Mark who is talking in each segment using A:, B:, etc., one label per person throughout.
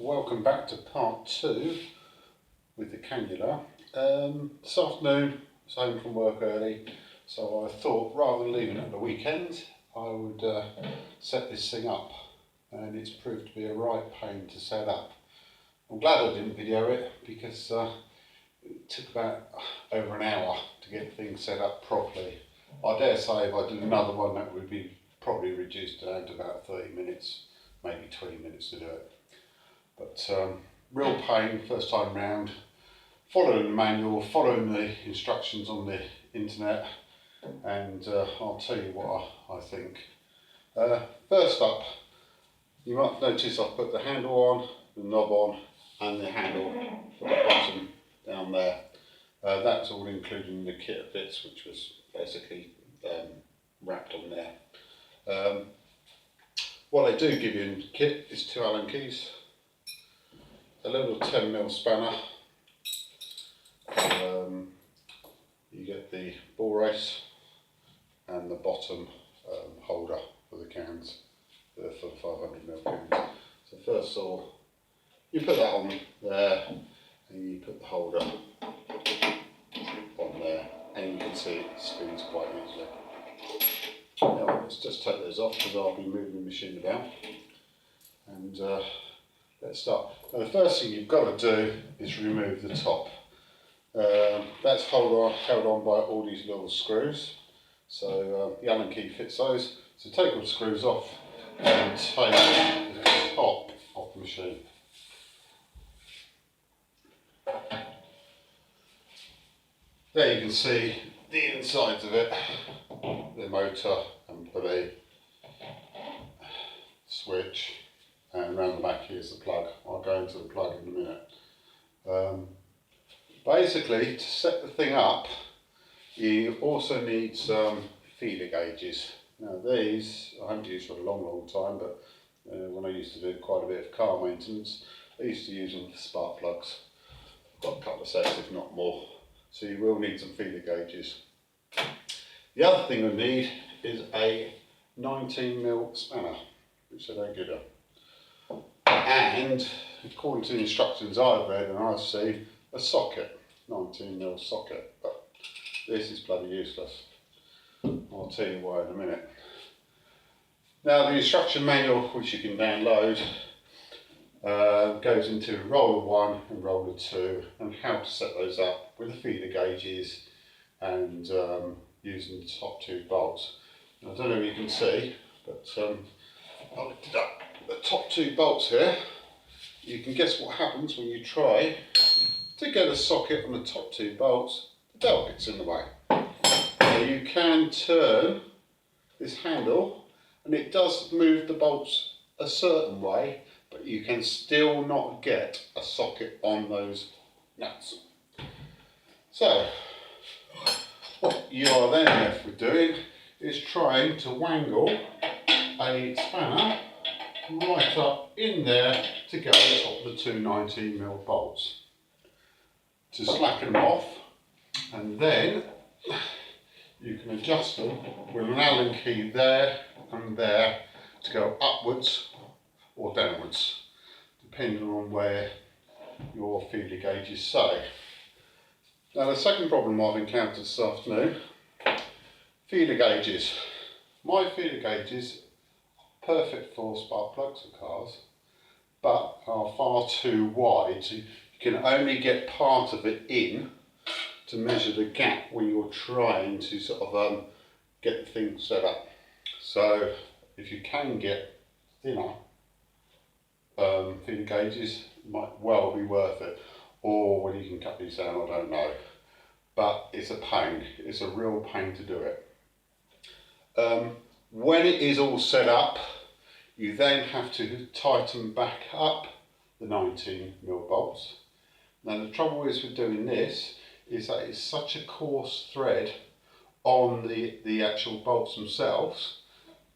A: Welcome back to part 2 with the Cannular. This afternoon I was home from work early, so I thought rather than leaving it at the weekend I would set this thing up, and it's proved to be a right pain to set up. I'm glad I didn't video it because it took about over an hour to get things set up properly. I dare say if I did another one that would be probably reduced down to about 30 minutes, maybe 20 minutes to do it. But real pain first time round, following the manual, following the instructions on the internet, and I'll tell you what I think. First up, you might notice I've put the handle on, the knob on, and the handle for the bottom down there. That's all including the kit of bits, which was basically wrapped on there. What they do give you in the kit is 2 Allen keys, a little 10mm spanner, you get the ball race and the bottom holder for the cans, for the 500ml cans. So first of all, you put that on there and you put the holder on there, and you can see it spins quite easily. Now let's just take those off because I'll be moving the machine about, and let's start. Now the first thing you've got to do is remove the top. That's held on by all these little screws, so the Allen key fits those. So take all the screws off and take the top off the machine. There you can see the insides of it, the motor and pulley, switch, and around the back here's the plug. I'll go into the plug in a minute. Basically, to set the thing up, you also need some feeler gauges. Now these I haven't used for a long time, but when I used to do quite a bit of car maintenance, I used to use them for spark plugs. I've got a couple of sets if not more, so you will need some feeler gauges. The other thing we need is a 19mm spanner, which I don't give you. And according to the instructions I've read and I've seen, a socket, 19mm socket, but this is bloody useless. I'll tell you why in a minute. Now the instruction manual, which you can download, goes into roller 1 and roller 2 and how to set those up with the feeler gauges and using the top 2 bolts. I don't know if you can see, but I lifted up the top 2 bolts here. You can guess what happens when you try to get a socket on the top 2 bolts. The dowel gets in the way. Now you can turn this handle and it does move the bolts a certain way, but you can still not get a socket on those nuts. So what you are then left with doing is trying to wangle a spanner right up in there to get on top of the 2 19mm bolts to slacken them off, and then you can adjust them with an Allen key there and there to go upwards or downwards depending on where your feeler gauges say. Now the second problem I've encountered this afternoon, feeler gauges. My feeler gauges are perfect for spark plugs for cars, but are far too wide, so you can only get part of it in to measure the gap when you're trying to sort of get the thing set up. So if you can get thinner feeler gauges, it might well be worth it, or whether you can cut these down, I don't know. But it's a pain, it's a real pain to do it. When it is all set up, you then have to tighten back up the 19mm bolts. Now the trouble is with doing this is that it's such a coarse thread on the actual bolts themselves.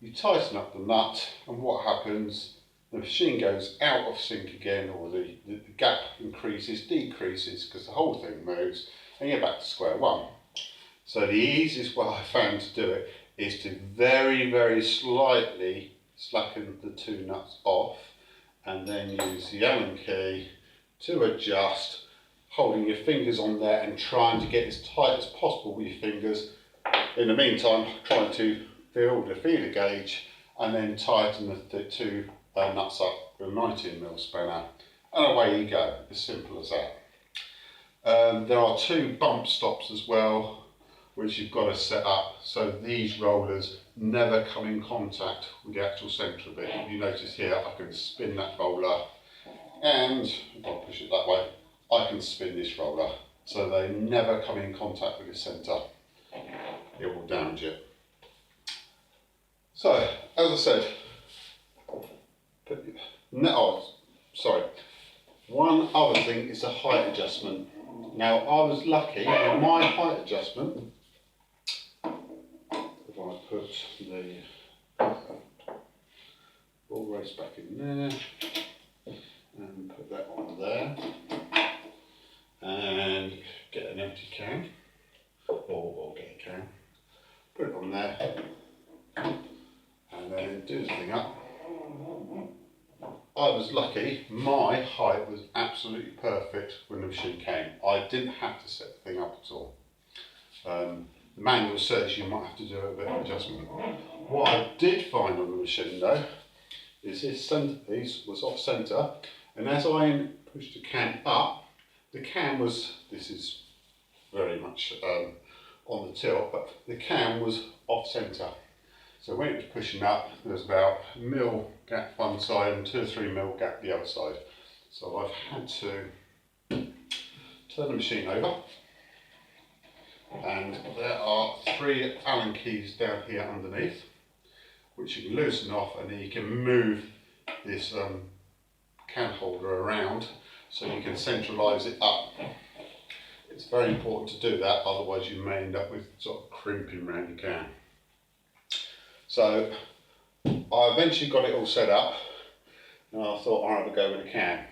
A: You tighten up the nut and what happens, the machine goes out of sync again, or the gap increases, decreases, because the whole thing moves and you're back to square one. So the easiest way I found to do it is to very slightly slacken the 2 nuts off and then use the Allen key to adjust, holding your fingers on there and trying to get as tight as possible with your fingers. In the meantime, trying to feel the feeler gauge and then tighten the two nuts up with a 19mm spanner, and away you go, as simple as that. There are two bump stops as well, which you've got to set up so these rollers never come in contact with the actual centre of it. If you notice here, I can spin that roller, and if I push it that way, I can spin this roller, so they never come in contact with the centre. It will damage it. So, as I said, one other thing is the height adjustment. Now, I was lucky with my height adjustment. If I put the ball race back in there and put that on there and get an empty can, or get a can, put it on there and then do the thing up. I was lucky, my height was absolutely perfect when the machine came. I didn't have to set the thing up at all. The manual says you might have to do a bit of adjustment. What I did find on the machine though, is this centrepiece was off centre, and as I pushed the can up, the can was, this is very much on the tilt, but the can was off centre. So when it was pushing up, there was about a mil gap one side and 2 or 3 mil gap the other side. So I've had to turn the machine over, and there are 3 Allen keys down here underneath, which you can loosen off, and then you can move this can holder around so you can centralise it up. It's very important to do that, otherwise you may end up with sort of crimping around your can. So I eventually got it all set up, and I thought I'd have a go with a can.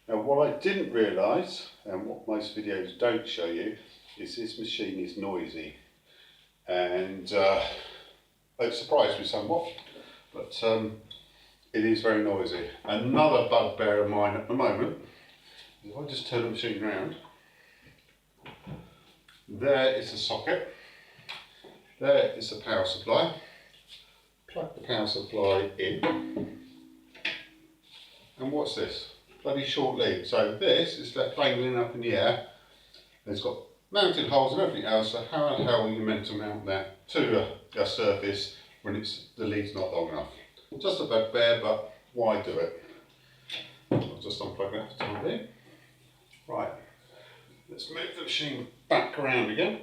A: Now what I didn't realise, and what most videos don't show you, is this machine is noisy, and it surprised me somewhat, but it is very noisy. Another bugbear of mine at the moment is if I just turn the machine around, there is the socket, there is the power supply. Plug the power supply in, and what's this? Bloody short lead. So this is left dangling up in the air. It's got mounted holes and everything else, so how the hell are you meant to mount that to a surface when the lead's not long enough? Just a bugbear, but why do it? I'll just unplug that for the time being. Right, let's move the machine back around again.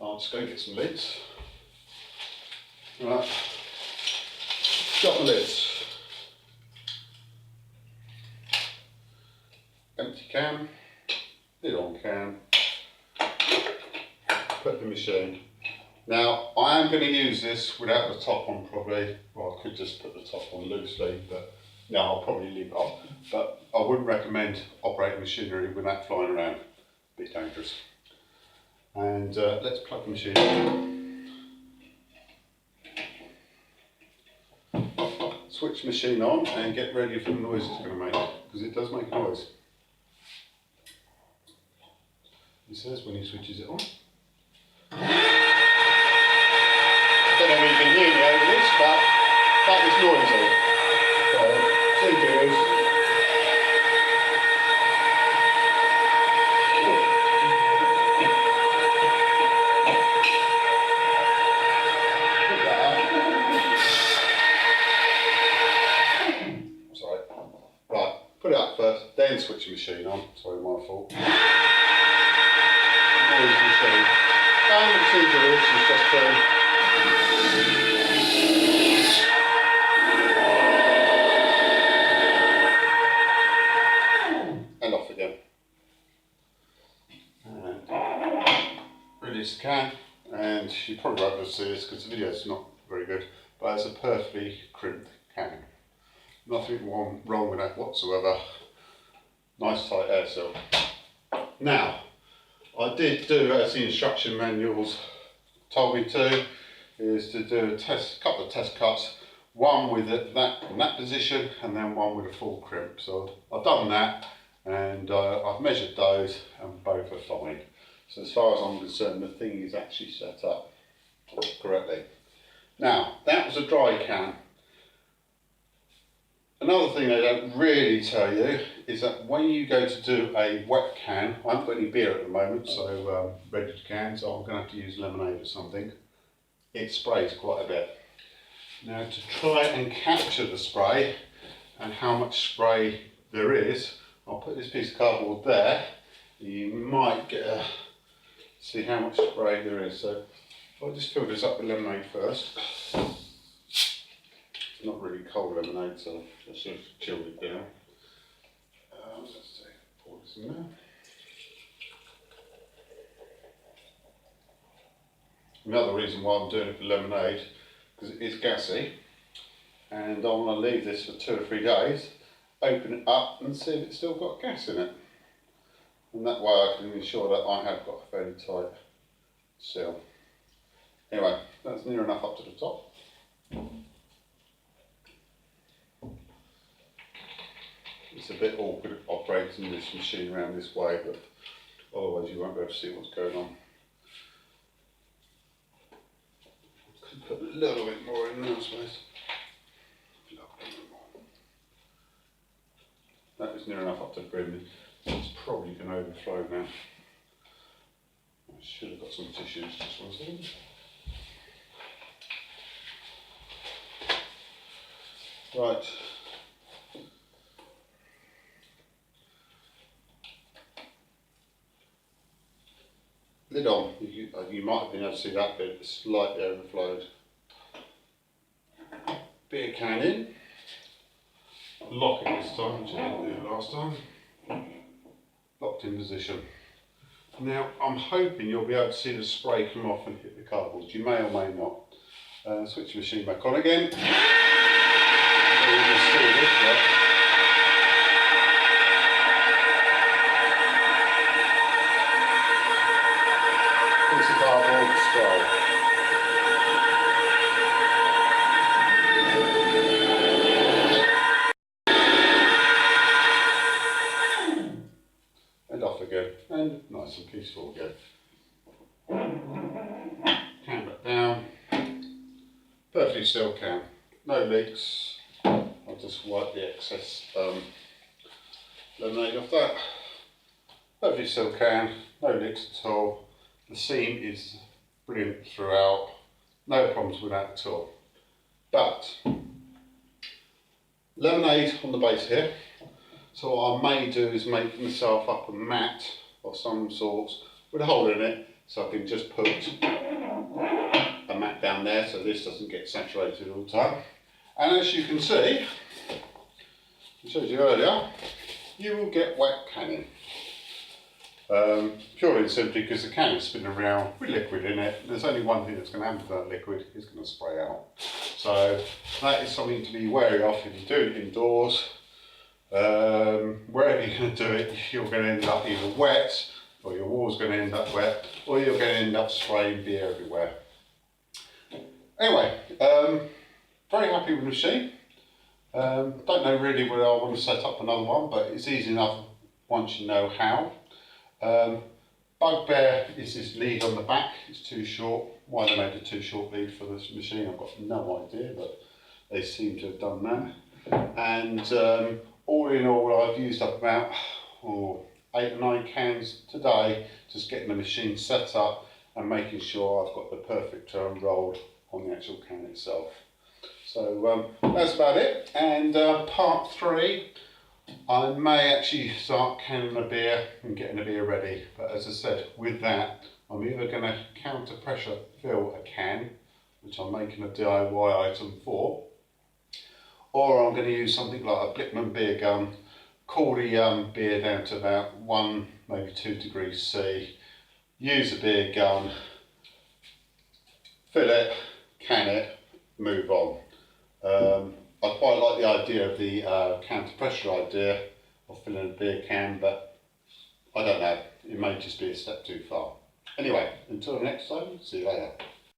A: I'll just go get some lids. Right, got the lids. Empty can, lid on can, put the machine. Now I am going to use this without the top on probably. Well, I could just put the top on loosely, but no, I'll probably leave it off. But I wouldn't recommend operating machinery with that flying around. A bit dangerous. And let's plug the machine in. Switch the machine on and get ready for the noise it's going to make, because it does make a noise. He says when he switches it on. I don't know if you can hear me over this, but that is noisy. So, 2 gears. Put it up first, then switch the machine on. Sorry, my fault. Noise machine. And the procedure is just to and off again. And release the can. And you probably won't be able to see this because the video is not very good, but it's a perfectly crimped can. Nothing wrong with that whatsoever. Nice tight air seal. Now, I did do, as the instruction manuals told me to, is to do a couple of test cuts one with that in that position and then one with a full crimp. So I've done that, and I've measured those and both are fine. So as far as I'm concerned, the thing is actually set up correctly. Now, that was a dry can. Another thing they don't really tell you is that when you go to do a wet can, I haven't got any beer at the moment, so ready to can, so I'm going to have to use lemonade or something. It sprays quite a bit. Now, to try and capture the spray and how much spray there is, I'll put this piece of cardboard there. You might get a see how much spray there is. So if I just fill this up with lemonade first. It's not really cold lemonade, so I should have chilled it down. Let's see, pour this in there. Another reason why I'm doing it with lemonade, because it is gassy, and I want to leave this for 2 or 3 days, open it up and see if it's still got gas in it. And that way I can ensure that I have got a fairly tight seal. Anyway, that's near enough up to the top. It's a bit awkward operating this machine around this way, but otherwise you won't be able to see what's going on. Could put a little bit more in there, I suppose. That is near enough up to the brim. It's probably going to overflow now. I should have got some tissues, just 1 second. Right. Lid on. You might have been able to see that bit, it's slightly overflowed. Beer can in. Lock it this time, which I didn't do last time. Locked in position. Now I'm hoping you'll be able to see the spray come off and hit the cardboard. You may or may not. Switch the machine back on again. You can see this, right? Piece of cardboard spray. And nice and peaceful again. Can back down. Perfectly sealed can. No leaks. I'll just wipe the excess lemonade off that. Perfectly sealed can. No leaks at all. The seam is brilliant throughout. No problems with that at all. But lemonade on the base here. So what I may do is make myself up a mat of some sort with a hole in it, so I can just put a mat down there so this doesn't get saturated all the time. And as you can see, I showed you earlier, you will get wet canning. Purely and simply because the can is spinning around with liquid in it. There's only one thing that's going to happen to that liquid, it's going to spray out. So that is something to be wary of if you're doing it indoors. Wherever you're going to do it, you're going to end up either wet, or your wall's going to end up wet, or you're going to end up spraying beer everywhere. Anyway, very happy with the machine. Don't know really whether I want to set up another one, but it's easy enough once you know how. Bugbear is this lead on the back, it's too short. Why they made a too short lead for this machine, I've got no idea, but they seem to have done that. And all in all, I've used up about 8 or 9 cans today, just getting the machine set up and making sure I've got the perfect rolled on the actual can itself. So that's about it. And part 3, I may actually start canning a beer and getting a beer ready. But as I said, with that, I'm either going to counter pressure fill a can, which I'm making a DIY item for, or I'm going to use something like a Blickman beer gun, cool the beer down to about 1, maybe 2 degrees C, use the beer gun, fill it, can it, move on. I quite like the idea of the counter pressure idea of filling a beer can, but I don't know, it may just be a step too far. Anyway, until next time, see you later.